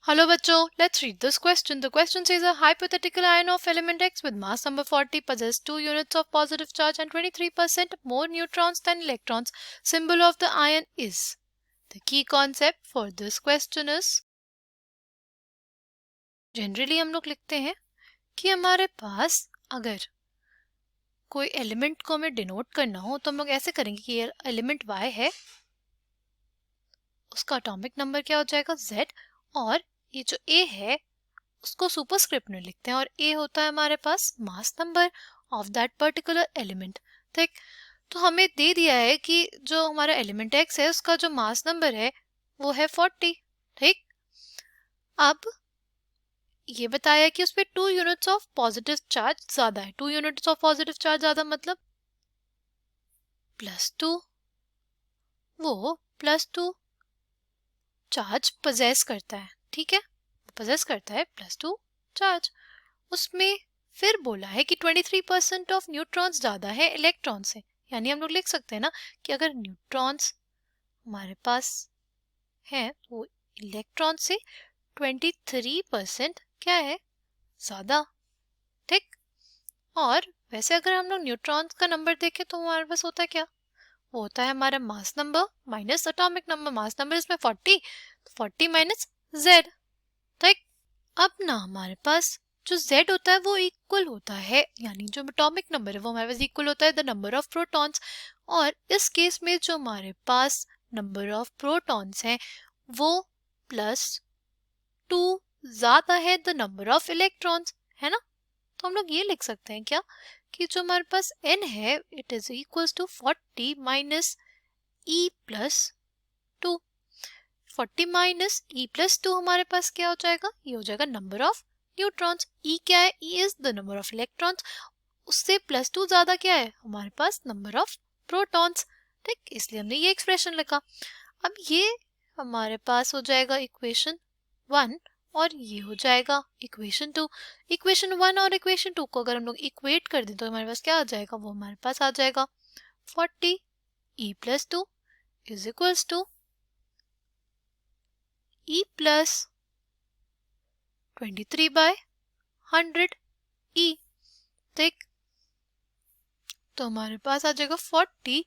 Hello बच्चों, let's read this question. The question says a hypothetical ion of element X with mass number 40 possesses 2 units of positive charge and 23% more neutrons than electrons. Symbol of the ion is. The key concept for this question is, generally हम लोग लिखते हैं कि हमारे पास अगर कोई element को हमें डिनोट करना हो तो हम लोग ऐसे करेंगे कि ये एलिमेंट Y है, उसका एटॉमिक नंबर क्या हो जाएगा Z, और ये जो A है उसको सुपरस्क्रिप्ट में लिखते हैं और A होता है हमारे पास mass number of that particular element. ठीक, तो हमें दे दिया है कि जो हमारा एलिमेंट X है उसका जो मास नंबर है वो है 40। ठीक, अब ये बताया कि उस पर 2 यूनिट्स ऑफ पॉजिटिव चार्ज ज्यादा है। 2 यूनिट्स ऑफ पॉजिटिव चार्ज ज्यादा मतलब +2, वो +2 चार्ज पोजेस करता है। ठीक है, पोजेस करता है +2 चार्ज। उसमें फिर बोला है कि 23% ऑफ न्यूट्रॉन्स ज़्यादा है इलेक्ट्रॉन से, यानी हम लोग लिख सकते हैं ना कि अगर न्यूट्रॉन्स हमारे पास हैं तो इलेक्ट्रॉन से 23% क्या है, ज़्यादा। ठीक, और वैसे अगर हम लोग न्यूट्रॉन्स का नंबर देखें तो हमारे पास होता है क्या, वो होता है हमारा mass number minus atomic number. Mass number इसमें 40, तो 40 माइनस Z। ठीक, अब ना हमारे पास जो Z होता है वो इक्वल होता है, यानी जो एटॉमिक नंबर है वो हमारे पास इक्वल होता है द नंबर ऑफ प्रोटॉन्स। और इस केस में जो हमारे पास नंबर ऑफ प्रोटॉन्स हैं वो +2 ज्यादा है द नंबर ऑफ इलेक्ट्रॉन्स, है ना। तो हम लोग ये लिख सकते हैं क्या कि जो हमारे पास N है it is equals to 40 minus E plus 2। 40 minus E plus 2 हमारे पास क्या हो जाएगा, ये हो जाएगा नंबर ऑफ न्यूट्रॉन्स। E क्या है, E is the number of electrons, उससे +2 ज्यादा क्या है हमारे पास नंबर ऑफ प्रोटॉन्स। ठीक, इसलिए हमने ये एक्सप्रेशन लिखा। अब ये हमारे पास हो जाएगा इक्वेशन 1 और ये हो जाएगा इक्वेशन 2। इक्वेशन 1 और इक्वेशन 2 को अगर हम लोग इक्वेट कर दें तो हमारे पास क्या आ जाएगा, वो हमारे पास आ जाएगा 40 E plus 2 is equals to E plus 23/100 E। ठीक, तो हमारे पास आ जाएगा 40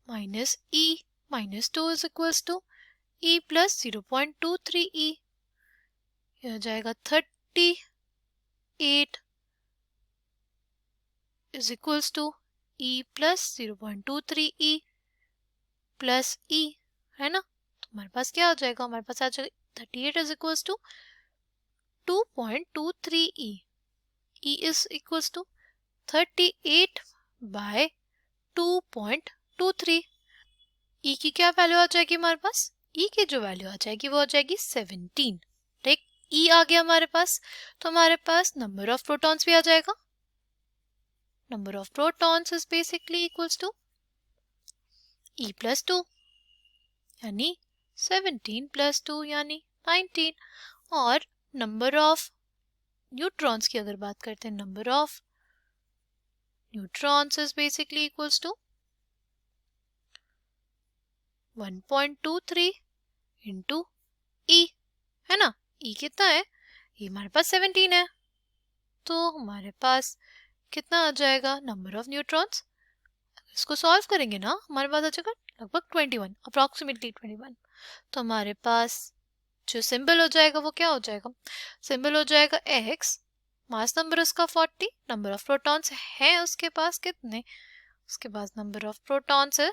minus E minus 2 is equals to E plus 0.23 E। ये हो जाएगा 38 is equals to E plus 0.23 E plus E, है ना। तो हमारे पास क्या हो जाएगा, हमारे पास आ जाएगा 38 is equals to 2.23 E। E is equals to 38/2.23। E की क्या वैल्यू आ जाएगी हमारे पास, E की जो वैल्यू आ जाएगी वो आ जाएगी 17। ठीक, E आ गया हमारे पास, तो हमारे पास नंबर ऑफ प्रोटॉन्स भी आ जाएगा। Number of protons is basically equals to E plus 2 यानी 17 प्लस 2 यानी 19। और नंबर ऑफ न्यूट्रॉन्स की अगर बात करते हैं, number of neutrons is basically equals to 1.23 into E, है ना। E कितना है, ये हमारे पास 17 है, तो हमारे पास कितना आ जाएगा नंबर ऑफ न्यूट्रॉन्स। इसको सॉल्व करेंगे ना हमारे पास आ जाएगा लगभग 21, अप्रॉक्सीमेटली 21। तो हमारे पास जो सिंबल हो जाएगा वो क्या हो जाएगा, सिंबल हो जाएगा X, मास नंबर उसका 40, नंबर ऑफ प्रोटॉन्स है उसके पास कितने, उसके पास नंबर ऑफ प्रोटॉन्स है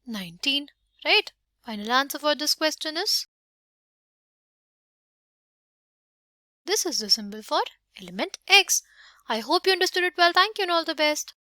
19, right? Final answer for this question is, this is the symbol for element X. I hope you understood it well. Thank you and all the best.